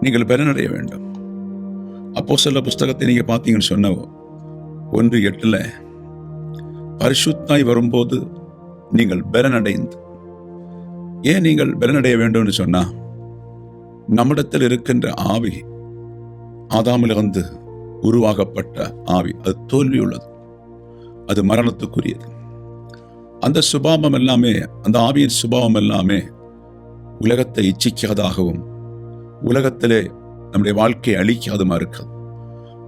நீங்கள் பலனடைய வேண்டும். அப்போஸ்தலர் புஸ்தகத்தை நீங்க பார்த்தீங்கன்னு சொன்ன 1:8 பரிசுத்தாய் வரும்போது நீங்கள் பலனடைந்து. ஏன் நீங்கள் பலனடைய வேண்டும் சொன்னா, நம்மிடத்தில் இருக்கின்ற ஆவி ஆதாமிலிருந்து உருவாகப்பட்ட ஆவி, அது தோல்வி உள்ளது, அது மரணத்துக்குரியது. அந்த சுபாவம் எல்லாமே, அந்த ஆவியின் சுபாவம் எல்லாமே உலகத்தை இச்சிக்காதாகவும் உலகத்திலே நம்முடைய வாழ்க்கையை அழிக்காதுமா இருக்கிறது.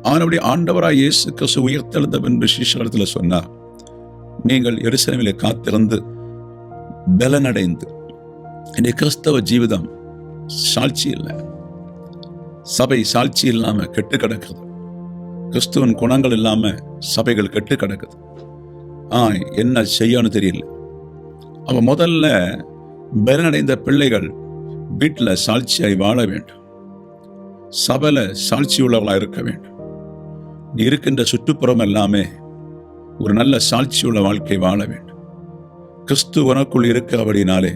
அவனுடைய ஆண்டவராய் இயேசு கிறிஸ்து உயிர்த்தெழுந்த பின்பு சீஷரிடத்தில் சொன்னார், நீங்கள் எருசலேமிலே காத்திருந்து பலனடைந்து. இந்த கிறிஸ்தவ ஜீவிதம் சாட்சி இல்லை, சபை சாட்சி இல்லாம கெட்டு கிடக்குது. கிறிஸ்துவன் குணங்கள் இல்லாம சபைகள் கெட்டு கிடக்குது. என்ன செய்யணும் தெரியல. அவ முதல்ல பலனடைந்த பிள்ளைகள் வீட்டில் சாட்சியாய் வாழ வேண்டும், சபையில சாட்சி உள்ளவர்களாக இருக்க வேண்டும். நீ இருக்கின்ற சுற்றுப்புறம் எல்லாமே ஒரு நல்ல சாட்சியுள்ள வாழ்க்கை வாழ வேண்டும். கிறிஸ்து உனக்குள் இருக்கிறபடினாலே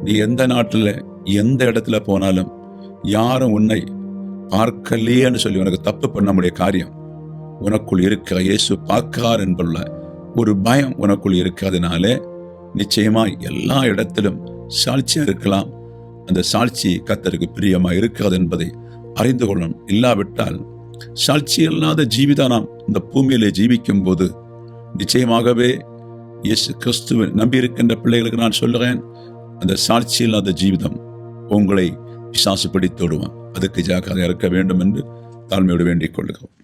நீ எந்த நாட்டில் எந்த இடத்துல போனாலும் யாரும் உன்னை பார்க்கலையேன்னு சொல்லி உனக்கு தப்பு பண்ண முடிய காரியம் உனக்குள் இருக்கிற இயேசு பார்க்கிறார் என்புள்ள ஒரு பயம் உனக்குள் இருக்கிறதுனாலே நிச்சயமா எல்லா இடத்திலும் சாட்சியா இருக்கலாம். அந்த சாட்சி கர்த்தருக்கு பிரியமா இருக்கிறது என்பதை அறிந்து கொள்ளணும். இல்லாவிட்டால் சாட்சி இல்லாத ஜீவிதம் நாம் இந்த பூமியிலே ஜீவிக்கும் போது நிச்சயமாகவே இயேசு கிறிஸ்துவை நம்பி இருக்கின்ற பிள்ளைகளுக்கு நான் சொல்லுறேன், அந்த சாட்சி இல்லாத ஜீவிதம் உங்களை பிசாசு பிடித்து விடுவான். அதுக்கு ஜாக்கிரதையாக இருக்க வேண்டும் என்று தாழ்மையோடு வேண்டிக் கொள்கிறோம்.